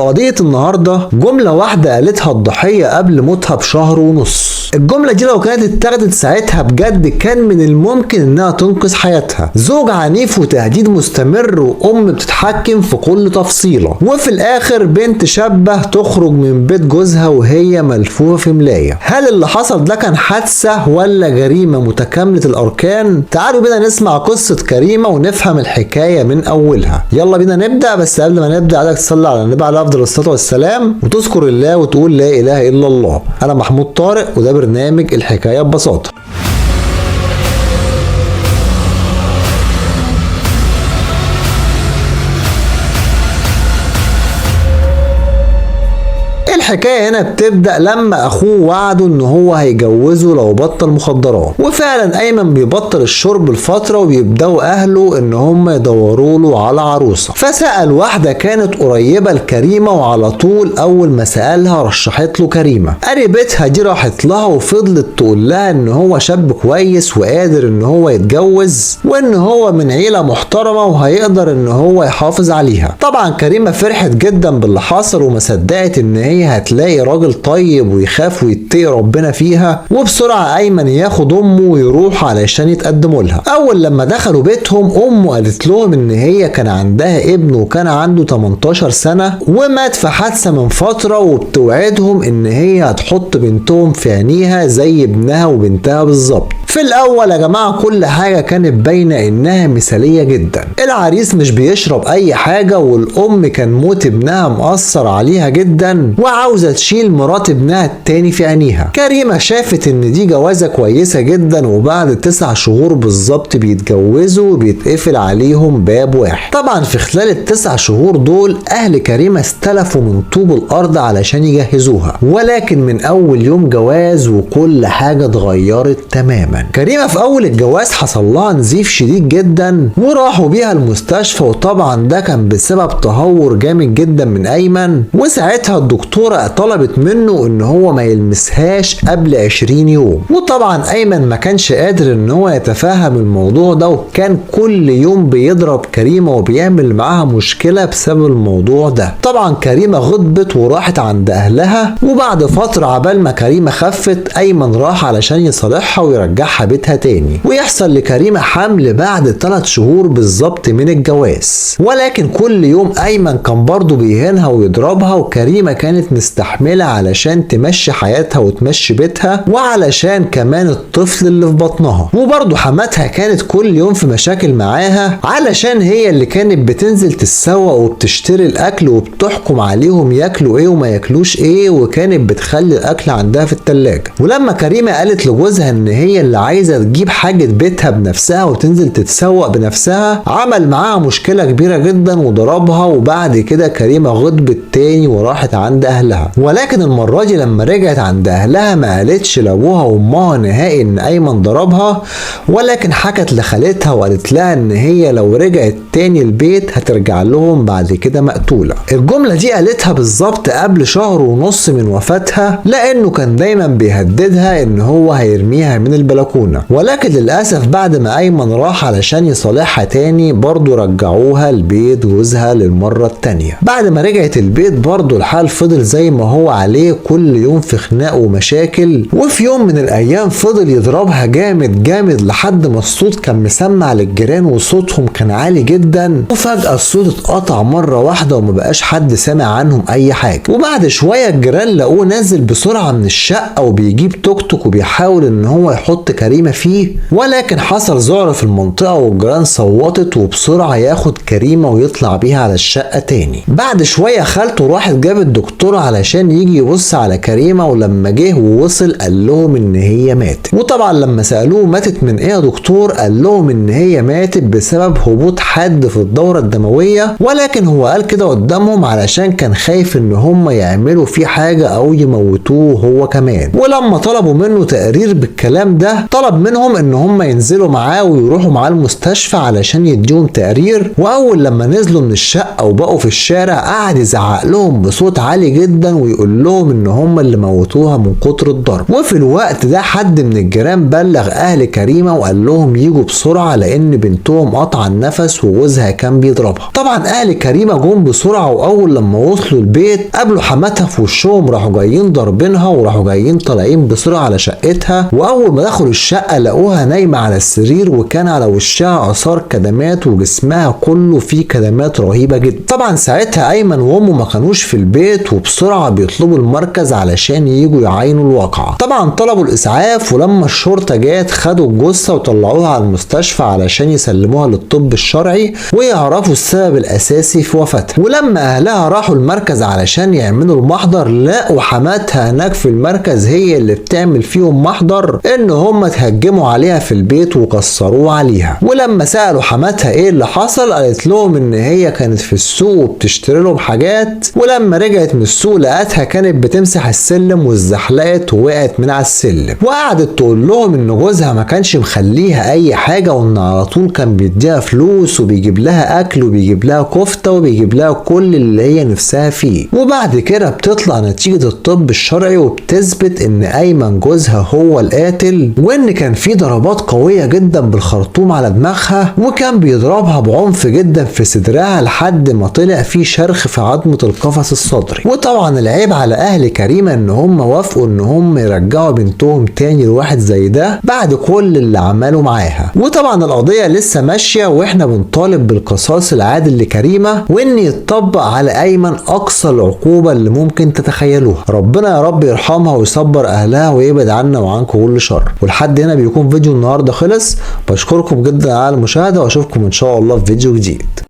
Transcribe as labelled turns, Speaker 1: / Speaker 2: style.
Speaker 1: قضية النهاردة جملة واحدة قالتها الضحية قبل موتها بشهر ونص. الجملة دي لو كانت اتاخدت ساعتها بجد كان من الممكن انها تنقذ حياتها. زوج عنيف وتهديد مستمر وام بتتحكم في كل تفصيلة، وفي الاخر بنت شابة تخرج من بيت جوزها وهي ملفوفة في ملاية. هل اللي حصل ده كان حادثة ولا جريمة متكاملة الاركان؟ تعالوا بينا نسمع قصة كريمة ونفهم الحكاية من اولها. يلا بينا نبدأ، بس قبل ما نبدأ عايزك تصلي على النبي عليه افضل الصلاة والسلام وتذكر الله وتقول لا اله الا الله. انا محمود طارق وده برنامج الحكاية ببساطة. الحكاية هنا بتبدأ لما اخوه وعده ان هو هيجوزه لو بطل مخدرات، وفعلا ايمن بيبطل الشرب لفترة وبيبدأوا اهله ان هم يدوروا له على عروسة. فسأل واحدة كانت قريبة لكريمة، وعلى طول اول ما سألها رشحت له كريمة. قريبتها دي راحت لها وفضلت تقول لها ان هو شاب كويس وقادر ان هو يتجوز، وان هو من عيلة محترمة وهيقدر ان هو يحافظ عليها. طبعا كريمة فرحت جدا باللي حصل وما صدقت ان هي هتلاقي راجل طيب ويخاف ويتقي ربنا فيها، وبسرعة ايمن ياخد امه ويروح علشان يتقدموا لها. اول لما دخلوا بيتهم امه قالت لهم ان هي كان عندها ابن وكان عنده 18 سنة ومات في حادثة من فترة، وبتوعدهم ان هي هتحط بنتهم في عينيها زي ابنها وبنتها بالظبط. في الاول يا جماعة كل حاجة كانت باينة انها مثالية جدا. العريس مش بيشرب اي حاجة، والام كان موت ابنها مأثر عليها جدا وعاوزة تشيل مرات ابنها التاني في عينيها. كريمة شافت ان دي جوازة كويسة جدا، وبعد 9 شهور بالظبط بيتجوزوا وبيتقفل عليهم باب واحد. طبعا في خلال ال9 شهور دول اهل كريمة استلفوا من طوب الارض علشان يجهزوها، ولكن من اول يوم جواز وكل حاجة اتغيرت تماما. كريمة في اول الجواز حصل لها نزيف شديد جدا وراحوا بيها المستشفى، وطبعا ده كان بسبب تهور جامد جدا من ايمن، وساعتها الدكتورة طلبت منه ان هو ما يلمسهاش قبل 20 يوم. وطبعا ايمن ما كانش قادر ان هو يتفهم الموضوع ده، وكان كل يوم بيضرب كريمة وبيعمل معاها مشكلة بسبب الموضوع ده. طبعا كريمة غضبت وراحت عند اهلها، وبعد فترة عبال ما كريمة خفت ايمن راح علشان يصالحها ويرجعها بيتها تاني، ويحصل لكريمة حمل بعد 3 شهور بالظبط من الجواز. ولكن كل يوم ايمن كان برضه بيهينها ويضربها، وكريمة كانت مستحملة علشان تمشي حياتها وتمشي بيتها، وعلشان كمان الطفل اللي في بطنها. وبرضه حماتها كانت كل يوم في مشاكل معاها علشان هي اللي كانت بتنزل تتسوق وبتشتري الاكل وبتحكم عليهم ياكلوا ايه وما ياكلوش ايه، وكانت بتخلي الاكل عندها في التلاجة. ولما كريمة قالت لجوزها ان هي اللي عايزة تجيب حاجة بيتها بنفسها وتنزل تتسوق بنفسها، عمل معاها مشكلة كبيرة جدا وضربها. وبعد كده كريمة غضبت تاني وراحت عند اهلها، ولكن المرة دي لما رجعت عند اهلها ما قالتش لابوها وامها نهائي ان ايمن ضربها، ولكن حكت لخالتها وقالت لها ان هي لو رجعت تاني البيت هترجع لهم بعد كده مقتولة. الجملة دي قالتها بالظبط قبل 1.5 شهر من وفاتها، لانه كان دايما بيهددها ان هو هيرميها من البلكونة. ولكن للاسف بعد ما ايمن راح علشان يصالحها تاني برضه رجعوها لبيت جوزها للمرة التانية. بعد ما رجعت البيت برضه الحال فضل زي ما هو عليه، كل يوم في خناق ومشاكل. وفي يوم من الايام فضل يضربها جامد جامد لحد ما الصوت كان مسمع للجيران وصوتهم كان عالي جدا، وفجأة الصوت اتقطع مرة واحدة ومبقاش حد سامع عنهم اي حاجة. وبعد شوية الجيران لقوه نازل بسرعة من الشقة وبيجيب توك توك وبيحاول ان هو يحط كريمة فيه، ولكن حصل ذعر في المنطقة والجيران صوتت وبسرعة ياخد كريمة ويطلع بيها على الشقة تاني. بعد شوية خالته راحت جابت دكتورة علشان يجي يبص على كريمة، ولما جه ووصل قال لهم ان هي ماتت. وطبعا لما سألوه ماتت من ايه يا دكتور، قال لهم ان هي ماتت بسبب هبوط حاد في الدورة الدموية، ولكن هو قال كده قدامهم علشان كان خايف ان هم يعملوا فيه حاجة او يموتوه هو كمان. ولما طلبوا منه تقرير بالكلام ده طلب منهم ان هم ينزلوا معاه ويروحوا معاه المستشفى علشان يديهم تقرير. واول لما نزلوا من الشقة وبقوا في الشارع قعد يزعق لهم بصوت عالي جدا جدا ويقول لهم ان هم اللي موتوها من كتر الضرب. وفي الوقت ده حد من الجيران بلغ اهل كريمه وقال لهم يجوا بسرعه لان بنتهم قطع النفس وجوزها كان بيضربها. طبعا اهل كريمه جم بسرعه، واول لما وصلوا البيت قابلوا حماتها في وشهم، راحوا جايين ضاربينها وراحوا جايين طالعين بسرعه على شقتها. واول ما دخلوا الشقه لقوها نايمه على السرير وكان على وشها اثار كدمات وجسمها كله فيه كدمات رهيبه جدا. طبعا ساعتها ايمن وامه ما كانوش في البيت وبسرعه بيطلبوا المركز علشان ييجوا يعاينوا الواقعه. طبعا طلبوا الاسعاف، ولما الشرطه جات خدوا الجثه وطلعوها على المستشفى علشان يسلموها للطب الشرعي ويعرفوا السبب الاساسي في وفاتها. ولما اهلها راحوا المركز علشان يعملوا المحضر لقوا حماتها هناك في المركز هي اللي بتعمل فيهم محضر ان هم اتهجموا عليها في البيت وكسروه عليها. ولما سالوا حماتها ايه اللي حصل قالت لهم ان هي كانت في السوق وبتشتري لهم حاجات، ولما رجعت من السوق لقتها كانت بتمسح السلم واتزحلقت ووقعت من على السلم. وقعدت تقول لهم ان جوزها ما كانش مخليها اي حاجه وان على طول كان بيديها فلوس وبيجيب لها اكل وبيجيب لها كفته وبيجيب لها كل اللي هي نفسها فيه. وبعد كده بتطلع نتيجه الطب الشرعي وبتثبت ان ايمن جوزها هو القاتل، وان كان في ضربات قويه جدا بالخرطوم على دماغها وكان بيضربها بعنف جدا في صدرها لحد ما طلع فيه شرخ في عظمه القفص الصدري. وطبعا العيب على اهل كريمه ان هم وافقوا ان هم يرجعوا بنتهم تاني لواحد زي ده بعد كل اللي عملوا معاها. وطبعا القضيه لسه ماشيه واحنا بنطالب بالقصاص العادل لكريمه وان يتطبق على ايمن اقصى العقوبه اللي ممكن تتخيلوها. ربنا يا رب يرحمها ويصبر اهلها ويبعد عنا وعنكم كل شر. ولحد هنا بيكون فيديو النهارده خلص. بشكركم جدا على المشاهده واشوفكم ان شاء الله في فيديو جديد.